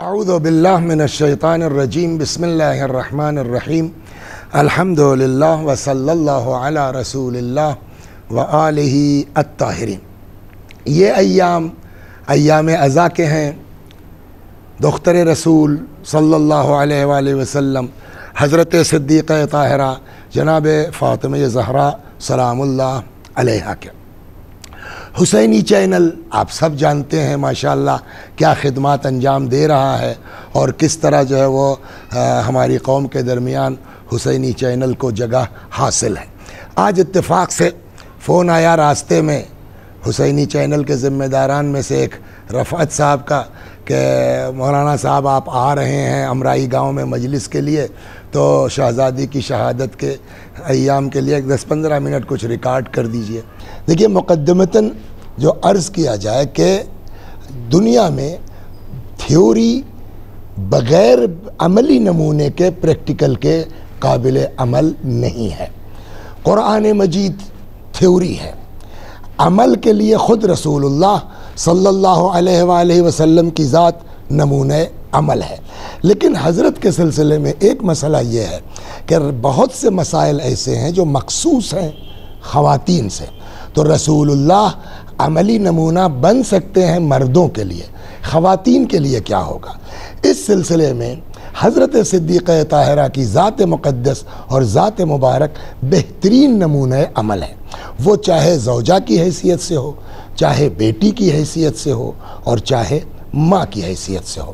اعوذ باللہ من الشیطان الرجیم بسم اللہ الرحمن الرحیم الحمدللہ وصلی اللہ علی رسول اللہ وآلہ الطاہرین۔ یہ ایام عزا کے ہیں۔ دختر رسول صلی اللہ علیہ وآلہ وسلم حضرت صدیقہ طاہرہ جناب فاطمہ زہرا سلام اللہ علیہا کے حسینی چینل آپ سب جانتے ہیں ماشاءاللہ کیا خدمات انجام دے رہا ہے اور کس طرح جو ہے وہ ہماری قوم کے درمیان حسینی چینل کو جگہ حاصل ہے۔ آج اتفاق سے فون آیا راستے میں حسینی چینل کے ذمہ داران میں سے ایک رفعت صاحب کا کہ مولانا صاحب آپ آ رہے ہیں امرائی گاؤں میں مجلس کے لیے، تو شہزادی کی شہادت کے ایام کے لیے 10-15 منٹ کچھ ریکارڈ کر دیجئے۔ دیکھیے مقدمتاً جو عرض کیا جائے کہ دنیا میں تھیوری بغیر عملی نمونے کے پریکٹیکل کے قابل عمل نہیں ہے۔ قرآن مجید تھیوری ہے، عمل کے لیے خود رسول اللہ صلی اللہ علیہ وآلہ وسلم کی ذات نمونہ عمل ہے۔ لیکن حضرت کے سلسلے میں ایک مسئلہ یہ ہے کہ بہت سے مسائل ایسے ہیں جو مخصوص ہیں خواتین سے، تو رسول اللہ عملی نمونہ بن سکتے ہیں مردوں کے لیے، خواتین کے لیے کیا ہوگا؟ اس سلسلے میں حضرت صدیقہ طاہرہ کی ذات مقدس اور ذات مبارک بہترین نمونہ عمل ہے۔ وہ چاہے زوجہ کی حیثیت سے ہو، چاہے بیٹی کی حیثیت سے ہو اور چاہے ماں کی حیثیت سے ہو۔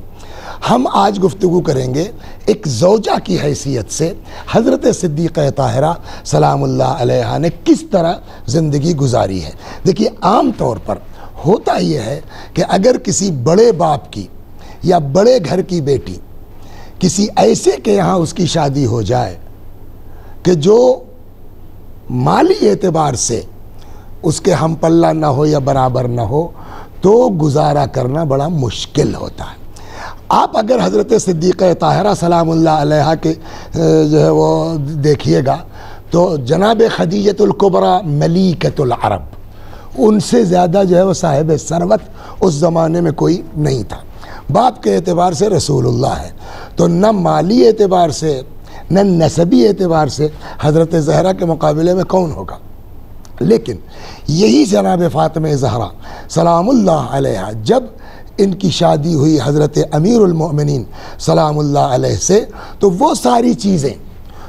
ہم آج گفتگو کریں گے ایک زوجہ کی حیثیت سے حضرت صدیقہ طاہرہ سلام اللہ علیہا نے کس طرح زندگی گزاری ہے۔ دیکھیے عام طور پر ہوتا یہ ہے کہ اگر کسی بڑے باپ کی یا بڑے گھر کی بیٹی کسی ایسے کے یہاں اس کی شادی ہو جائے کہ جو مالی اعتبار سے اس کے ہم پلہ نہ ہو یا برابر نہ ہو، تو گزارا کرنا بڑا مشکل ہوتا ہے۔ آپ اگر حضرت صدیقہ طاہرہ سلام اللہ علیہا کے جو ہے وہ دیکھیے گا تو جناب خدیجۃ الکبریٰ ملیکۃ العرب، ان سے زیادہ جو ہے وہ صاحب ثروت اس زمانے میں کوئی نہیں تھا۔ باپ کے اعتبار سے رسول اللہ ہے، تو نہ مالی اعتبار سے نہ نسبی اعتبار سے حضرت زہرا کے مقابلے میں کون ہوگا؟ لیکن یہی جناب فاطمہ زہرا سلام اللہ علیہا جب ان کی شادی ہوئی حضرت امیر المؤمنین سلام اللہ علیہ سے، تو وہ ساری چیزیں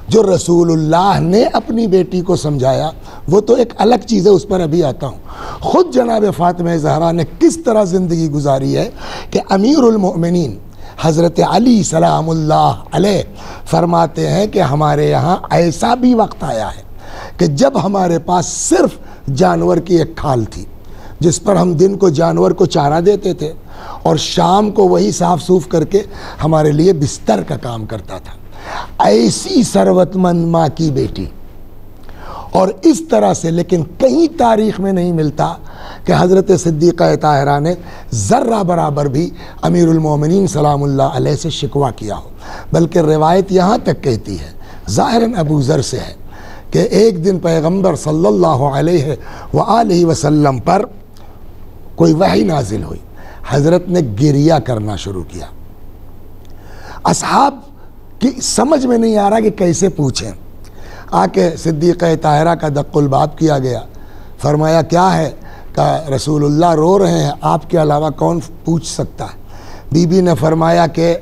جو رسول اللہ نے اپنی بیٹی کو سمجھایا وہ تو ایک الگ چیز ہے، اس پر ابھی آتا ہوں۔ خود جناب فاطمہ زہرا نے کس طرح زندگی گزاری ہے کہ امیر المؤمنین حضرت علی سلام اللہ علیہ فرماتے ہیں کہ ہمارے یہاں ایسا بھی وقت آیا ہے کہ جب ہمارے پاس صرف جانور کی ایک کھال تھی جس پر ہم دن کو جانور کو چارہ دیتے تھے اور شام کو وہی صاف صوف کر کے ہمارے لیے بستر کا کام کرتا تھا۔ ایسی ثروت مند ماں کی بیٹی، اور اس طرح سے لیکن کہیں تاریخ میں نہیں ملتا کہ حضرت صدیقہ طاہرہ نے ذرہ برابر بھی امیر المومنین سلام اللہ علیہ سے شکوہ کیا ہو، بلکہ روایت یہاں تک کہتی ہے، ظاہراً ابو ذر سے ہے، کہ ایک دن پیغمبر صلی اللہ علیہ وآلہ وسلم پر کوئی وحی نازل ہوئی، حضرت نے گریہ کرنا شروع کیا۔ اصحاب کی سمجھ میں نہیں آ رہا کہ کیسے پوچھیں، آ کے صدیقہ طاہرہ کا دق الباب کیا گیا، فرمایا کیا ہے؟ کہ رسول اللہ رو رہے ہیں، آپ کے علاوہ کون پوچھ سکتا ہے؟ بی بی نے فرمایا کہ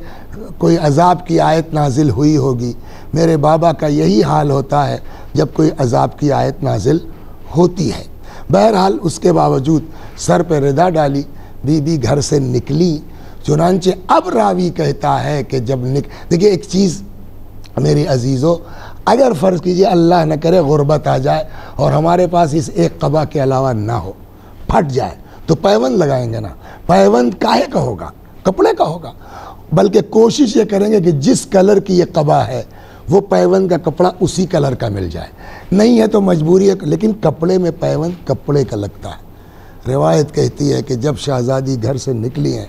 کوئی عذاب کی آیت نازل ہوئی ہوگی، میرے بابا کا یہی حال ہوتا ہے جب کوئی عذاب کی آیت نازل ہوتی ہے۔ بہرحال اس کے باوجود سر پہ ردا ڈالی، بی بی گھر سے نکلی، چنانچہ اب راوی کہتا ہے کہ جب دیکھیے ایک چیز میری عزیزو، اگر فرض کیجئے اللہ نہ کرے غربت آ جائے اور ہمارے پاس اس ایک قبا کے علاوہ نہ ہو، پھٹ جائے، تو پیوند لگائیں گے نا؟ پیوند کاہے کا ہوگا؟ کپڑے کا ہوگا، بلکہ کوشش یہ کریں گے کہ جس کلر کی یہ قبا ہے وہ پیوند کا کپڑا اسی کلر کا مل جائے، نہیں ہے تو مجبوری ہے، لیکن کپڑے میں پیوند کپڑے کا لگتا ہے۔ روایت کہتی ہے کہ جب شہزادی گھر سے نکلی ہیں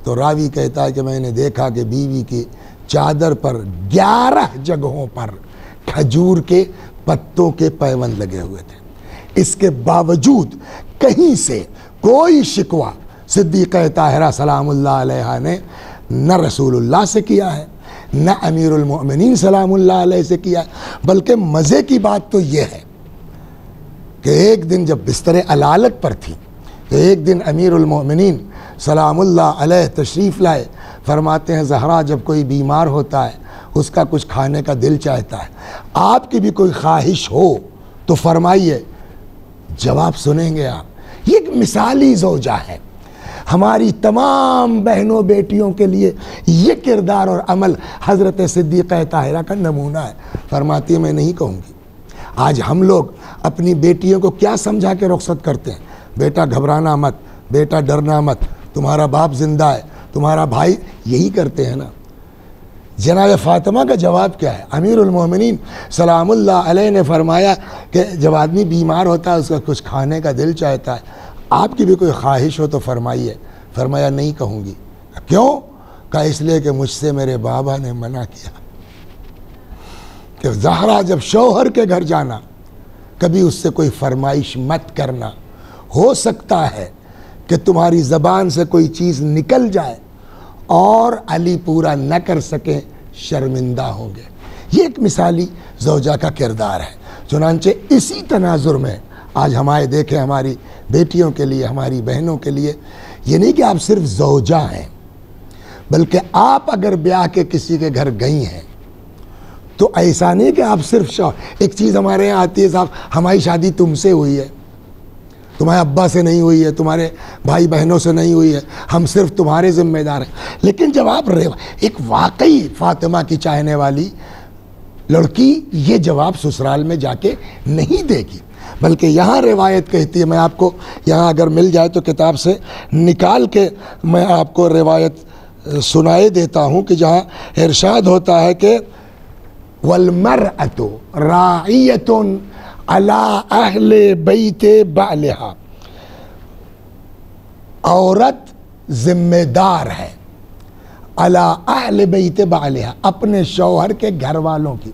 تو راوی کہتا ہے کہ میں نے دیکھا کہ بیوی کی چادر پر 11 جگہوں پر کھجور کے پتوں کے پیوند لگے ہوئے تھے۔ اس کے باوجود کہیں سے کوئی شکوہ صدیقہ طاہرہ سلام اللہ علیہا نے نہ رسول اللہ سے کیا ہے، نہ امیر المؤمنین سلام اللہ علیہ سے کیا ہے، بلکہ مزے کی بات تو یہ ہے کہ ایک دن جب بستر علالت پر تھی تو ایک دن امیر المؤمنین سلام اللہ علیہ تشریف لائے، فرماتے ہیں زہرا جب کوئی بیمار ہوتا ہے اس کا کچھ کھانے کا دل چاہتا ہے، آپ کی بھی کوئی خواہش ہو تو فرمائیے، جواب سنیں گے آپ۔ یہ ایک مثالی زوجہ ہے، ہماری تمام بہنوں بیٹیوں کے لیے یہ کردار اور عمل حضرت صدیقہ طاہرہ کا نمونہ ہے۔ فرماتی ہے میں نہیں کہوں گی۔ آج ہم لوگ اپنی بیٹیوں کو کیا سمجھا کے رخصت کرتے ہیں؟ بیٹا گھبرانا مت، بیٹا ڈرنا مت، تمہارا باپ زندہ ہے، تمہارا بھائی، یہی کرتے ہیں نا۔ جناب فاطمہ کا جواب کیا ہے؟ امیر المومنین سلام اللہ علیہ نے فرمایا کہ جب آدمی بیمار ہوتا ہے اس کا کچھ کھانے کا دل چاہتا ہے، آپ کی بھی کوئی خواہش ہو تو فرمائیے۔ فرمایا نہیں کہوں گی۔ کیوں؟ کہا اس لیے کہ مجھ سے میرے بابا نے منع کیا کہ زہرا جب شوہر کے گھر جانا کبھی اس سے کوئی فرمائش مت کرنا، ہو سکتا ہے کہ تمہاری زبان سے کوئی چیز نکل جائے اور علی پورا نہ کر سکیں، شرمندہ ہوں گے۔ یہ ایک مثالی زوجہ کا کردار ہے۔ چنانچہ اسی تناظر میں آج ہمارے دیکھیں ہماری بیٹیوں کے لیے، ہماری بہنوں کے لیے، یہ نہیں کہ آپ صرف زوجہ ہیں، بلکہ آپ اگر بیاہ کے کسی کے گھر گئی ہیں تو ایسا نہیں کہ آپ صرف ایک چیز ہمارے یہاں آتی ہے، صاحب ہماری شادی تم سے ہوئی ہے، تمہارے ابا سے نہیں ہوئی ہے، تمہارے بھائی بہنوں سے نہیں ہوئی ہے، ہم صرف تمہارے ذمہ دار ہیں۔ لیکن جب آپ ایک واقعی فاطمہ کی چاہنے والی لڑکی یہ جواب سسرال میں جا کے نہیں دے گی، بلکہ یہاں روایت کہتی ہے، میں آپ کو یہاں اگر مل جائے تو کتاب سے نکال کے میں آپ کو روایت سنائے دیتا ہوں کہ جہاں ارشاد ہوتا ہے کہ وَالْمَرْأَةُ رَاعِيَةٌ عَلَىٰ أَهْلِ بَيْتِ بَعْلِهَا، عورت ذمہ دار ہے عَلَىٰ أَهْلِ بَيْتِ بَعْلِهَا، اپنے شوہر کے گھر والوں کی۔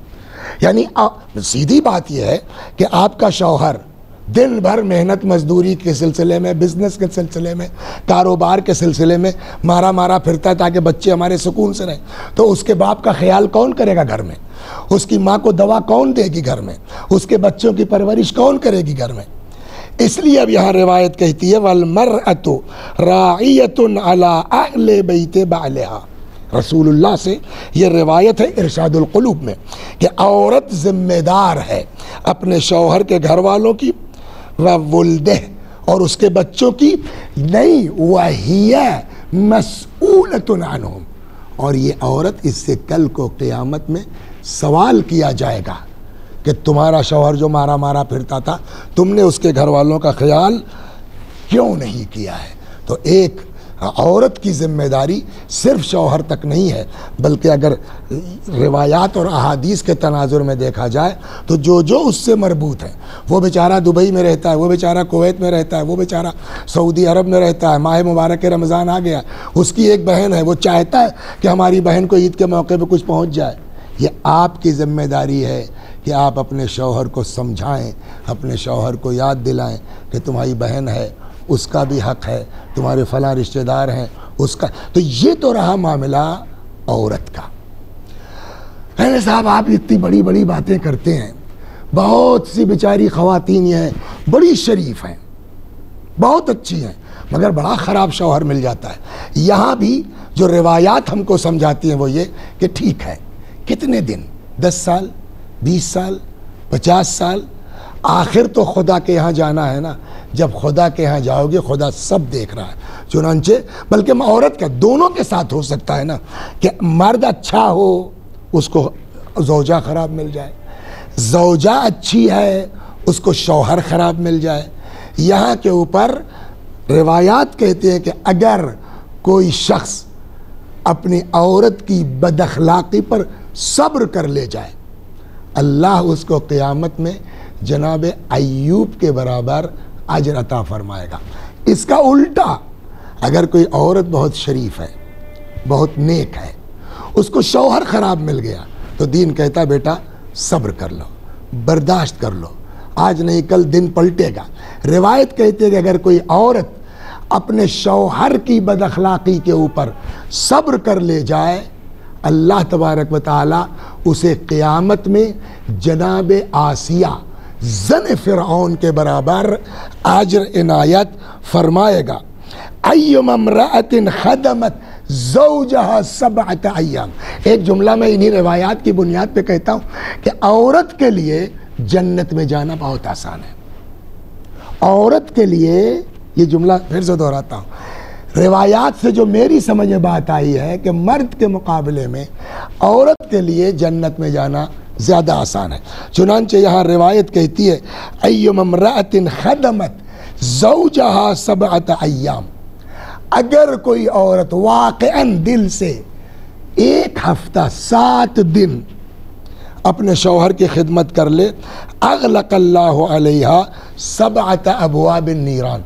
یعنی سیدھی بات یہ ہے کہ آپ کا شوہر دن بھر محنت مزدوری کے سلسلے میں، بزنس کے سلسلے میں، کاروبار کے سلسلے میں مارا پھرتا ہے تاکہ بچے ہمارے سکون سے رہیں، تو اس کے باپ کا خیال کون کرے گا گھر میں؟ اس کی ماں کو دوا کون دے گی گھر میں؟ اس کے بچوں کی پرورش کون کرے گی گھر میں؟ اس لیے اب یہاں روایت کہتی ہے وَالْمَرْأَةُ رَاعِيَةٌ عَلَىٰ أَهْلِ بَيْتِ بَعْلِهَا۔ رسول اللہ سے یہ روایت ہے ارشاد القلوب میں کہ عورت ذمہ دار ہے اپنے شوہر کے گھر والوں کی، وَوُلْدِهِ، اور اس کے بچوں کی نہیں، وَهِيَ مَسْئُولَةٌ عَنْهُمْ، اور یہ عورت اس سے کل کو قیامت میں سوال کیا جائے گا کہ تمہارا شوہر جو مارا پھرتا تھا تم نے اس کے گھر والوں کا خیال کیوں نہیں کیا ہے۔ تو ایک عورت کی ذمہ داری صرف شوہر تک نہیں ہے، بلکہ اگر روایات اور احادیث کے تناظر میں دیکھا جائے تو جو اس سے مربوط ہے، وہ بیچارہ دبئی میں رہتا ہے، وہ بیچارہ کویت میں رہتا ہے، وہ بیچارہ سعودی عرب میں رہتا ہے، ماہ مبارک رمضان آ گیا، اس کی ایک بہن ہے، وہ چاہتا ہے کہ ہماری بہن کو عید کے موقع پہ کچھ پہنچ جائے۔ یہ آپ کی ذمہ داری ہے کہ آپ اپنے شوہر کو سمجھائیں، اپنے شوہر کو یاد دلائیں کہ تمہاری بہن ہے، اس کا بھی حق ہے، تمہارے فلاں رشتہ دار ہیں اس کا۔ تو یہ تو رہا معاملہ عورت کا۔ کہنے صاحب آپ اتنی بڑی بڑی باتیں کرتے ہیں، بہت سی بیچاری خواتین یہ ہیں بڑی شریف ہیں، بہت اچھی ہیں، مگر بڑا خراب شوہر مل جاتا ہے۔ یہاں بھی جو روایات ہم کو سمجھاتی ہیں وہ یہ کہ ٹھیک ہے، کتنے دن، 10 سال، 20 سال، 50 سال، آخر تو خدا کے یہاں جانا ہے نا۔ جب خدا کے یہاں جاؤ گے خدا سب دیکھ رہا ہے۔ چنانچہ بلکہ عورت کا دونوں کے ساتھ ہو سکتا ہے نا کہ مرد اچھا ہو اس کو زوجہ خراب مل جائے، زوجہ اچھی ہے اس کو شوہر خراب مل جائے۔ یہاں کے اوپر روایات کہتے ہیں کہ اگر کوئی شخص اپنی عورت کی بد اخلاقی پر صبر کر لے جائے، اللہ اس کو قیامت میں جناب ایوب کے برابر اجر عطا فرمائے گا۔ اس کا الٹا، اگر کوئی عورت بہت شریف ہے، بہت نیک ہے، اس کو شوہر خراب مل گیا تو دین کہتا ہے بیٹا صبر کر لو، برداشت کر لو، آج نہیں کل دن پلٹے گا۔ روایت کہتے ہے کہ اگر کوئی عورت اپنے شوہر کی بد اخلاقی کے اوپر صبر کر لے جائے، اللہ تبارک و تعالی اسے قیامت میں جناب آسیہ زن فرعون کے برابر اجر عنایت فرمائے گا۔ ایم امرأۃ خدمت زوجہا 7 ایام، ایک جملہ میں انہی روایات کی بنیاد پہ کہتا ہوں کہ عورت کے لیے جنت میں جانا بہت آسان ہے۔ عورت کے لیے، یہ جملہ پھر سے دہراتا ہوں، روایات سے جو میری سمجھ میں بات آئی ہے کہ مرد کے مقابلے میں عورت کے لیے جنت میں جانا زیادہ آسان ہے۔ چنانچہ یہاں روایت کہتی ہے ایم امرأۃ خدمت زوجہا 7 ایام، اگر کوئی عورت واقعاً دل سے 1 ہفتہ 7 دن اپنے شوہر کی خدمت کر لے، اغلق اللہ علیہا 7 ابواب النیران،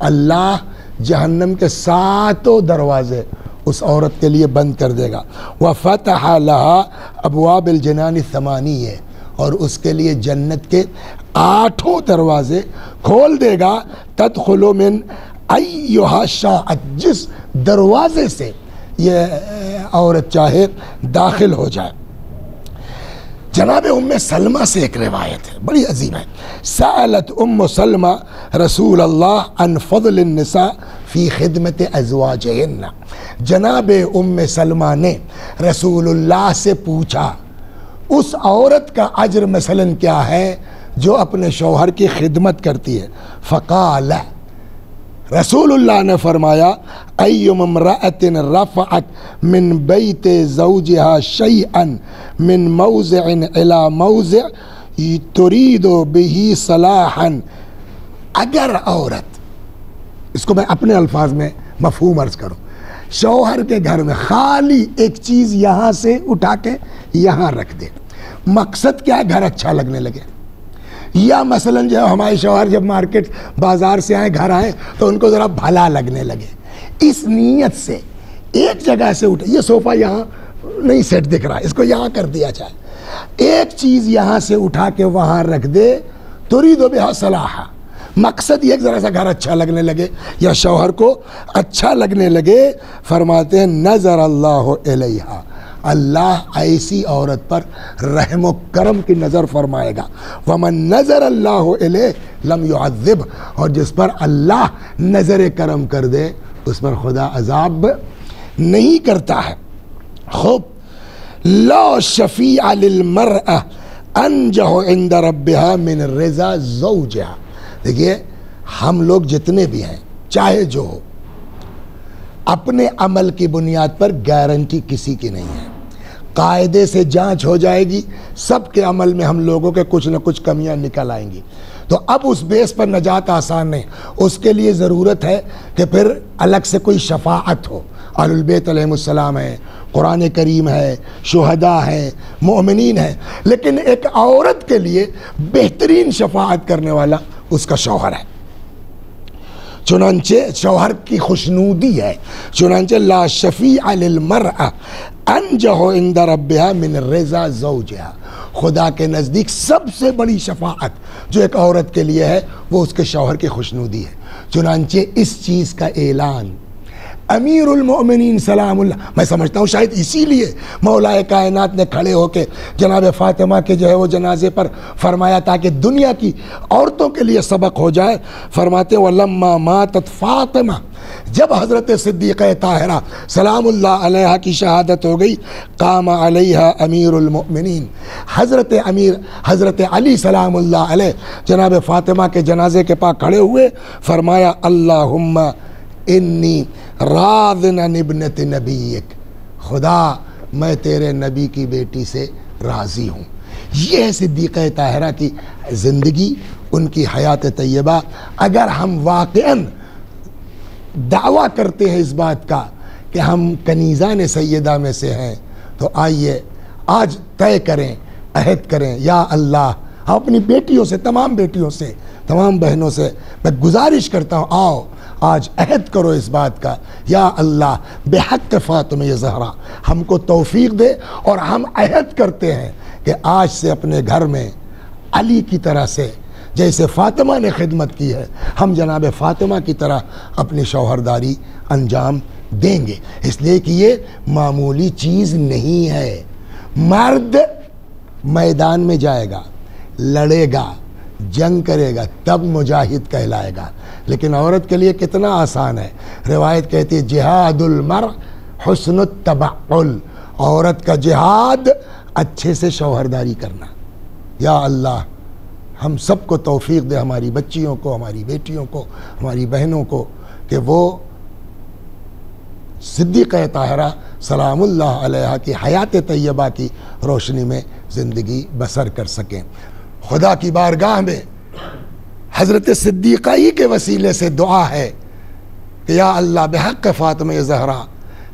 اللہ جہنم کے 7 دروازے اس عورت کے لیے بند کر دے گا۔ وفتح لها ابواب الجنان 8، اور اس کے لیے جنت کے 8 دروازے کھول دے گا، تدخل من ایہا شاءت، جس دروازے سے یہ عورت چاہے داخل ہو جائے۔ جناب ام سلمہ سے ایک روایت ہے بڑی عظیم ہے، سألت ام سلمہ رسول اللہ عن فضل النساء فی خدمت ازواجہن، جناب ام سلمہ نے رسول اللہ سے پوچھا اس عورت کا اجر مثلاً کیا ہے جو اپنے شوہر کی خدمت کرتی ہے، فقال، رسول اللہ نے فرمایا ایم امرأۃ رفعت من بیت زوجہا شیئا من موضع الی موضع ترید بہ صلاحا، اگر عورت، اس کو میں اپنے الفاظ میں مفہوم عرض کروں، شوہر کے گھر میں خالی ایک چیز یہاں سے اٹھا کے یہاں رکھ دے، مقصد کیا ہے؟ گھر اچھا لگنے لگے، یا مثلاً جو ہمارے شوہر جب مارکیٹ بازار سے آئیں گھر آئیں تو ان کو ذرا بھلا لگنے لگے، اس نیت سے ایک جگہ سے اٹھے، یہ صوفہ یہاں نہیں سیٹ دکھ رہا، اس کو یہاں کر دیا جائے، ایک چیز یہاں سے اٹھا کے وہاں رکھ دے، ترید بہا صلاحا، مقصد یہ ذرا سا گھر اچھا لگنے لگے یا شوہر کو اچھا لگنے لگے، فرماتے ہیں نظر اللہ علیہا، اللہ ایسی عورت پر رحم و کرم کی نظر فرمائے گا، ومن نظر اللہ علیہ لم يعذب، اور جس پر اللہ نظر کرم کر دے اس پر خدا عذاب نہیں کرتا ہے۔ خوب، لا شفیع للمرأة انجح عند ربها من رضا زوجها، دیکھیے ہم لوگ جتنے بھی ہیں چاہے جو ہو، اپنے عمل کی بنیاد پر گارنٹی کسی کی نہیں ہے، قاعدے سے جانچ ہو جائے گی، سب کے عمل میں ہم لوگوں کے کچھ نہ کچھ کمیاں نکل آئیں گی، تو اب اس بیس پر نجات آسان نہیں، اس کے لیے ضرورت ہے کہ پھر الگ سے کوئی شفاعت ہو، اہل البیت علیہ السلام ہے، قرآن کریم ہے، شہداء ہے، مومنین ہے، لیکن ایک عورت کے لیے بہترین شفاعت کرنے والا اس کا شوہر ہے، چنانچہ شوہر کی خوشنودی ہے، چنانچہ لا شفیع للمرأة انجح عند ربها من رضا زوجها، خدا کے نزدیک سب سے بڑی شفاعت جو ایک عورت کے لیے ہے وہ اس کے شوہر کی خوشنودی ہے، چنانچہ اس چیز کا اعلان امیر المؤمنین سلام اللہ، میں سمجھتا ہوں شاید اسی لیے مولا کائنات نے کھڑے ہو کے جناب فاطمہ کے جو ہے وہ جنازے پر فرمایا تاکہ دنیا کی عورتوں کے لیے سبق ہو جائے، فرماتے وَلَمَّا مَاتَتْ فاطمہ، جب حضرت صدیقہ طاہرہ سلام اللہ علیہا کی شہادت ہو گئی، قام علیہا امیر المؤمنین، حضرت علی سلام اللہ علیہ جناب فاطمہ کے جنازے کے پاس کھڑے ہوئے، فرمایا اللہم انی راضن عن ابنت نبیک، خدا میں تیرے نبی کی بیٹی سے راضی ہوں۔ یہ ہے صدیقہ طاہرہ کی زندگی، ان کی حیات طیبہ۔ اگر ہم واقعاً دعویٰ کرتے ہیں اس بات کا کہ ہم کنیزان سیدہ میں سے ہیں، تو آئیے آج طے کریں، عہد کریں، یا اللہ ہم اپنی بیٹیوں سے، تمام بیٹیوں سے، تمام بہنوں سے میں گزارش کرتا ہوں، آؤ آج عہد کرو اس بات کا، یا اللہ بحق فاطمہ زہرا ہم کو توفیق دے، اور ہم عہد کرتے ہیں کہ آج سے اپنے گھر میں علی کی طرح سے جیسے فاطمہ نے خدمت کی ہے، ہم جناب فاطمہ کی طرح اپنی شوہرداری انجام دیں گے، اس لیے کہ یہ معمولی چیز نہیں ہے۔ مرد میدان میں جائے گا، لڑے گا، جنگ کرے گا، تب مجاہد کہلائے گا، لیکن عورت کے لیے کتنا آسان ہے۔ روایت کہتی ہے جہاد المرء حسن التبعل، عورت کا جہاد اچھے سے شوہرداری کرنا۔ یا اللہ ہم سب کو توفیق دے، ہماری بچیوں کو، ہماری بیٹیوں کو، ہماری بہنوں کو، کہ وہ صدیقہ طاہرہ سلام اللہ علیہا کی حیات طیبہ کی روشنی میں زندگی بسر کر سکیں۔ خدا کی بارگاہ میں حضرت صدیقہ ہی کے وسیلے سے دعا ہے کہ یا اللہ بحق فاطمہ زہرا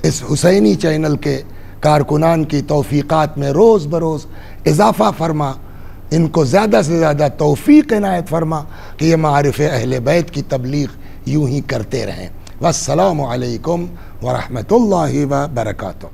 اس حسینی چینل کے کارکنان کی توفیقات میں روز بروز اضافہ فرما، ان کو زیادہ سے زیادہ توفیق عنایت فرما کہ یہ معارف اہل بیت کی تبلیغ یوں ہی کرتے رہیں۔ والسلام علیکم ورحمۃ اللہ وبرکاتہ۔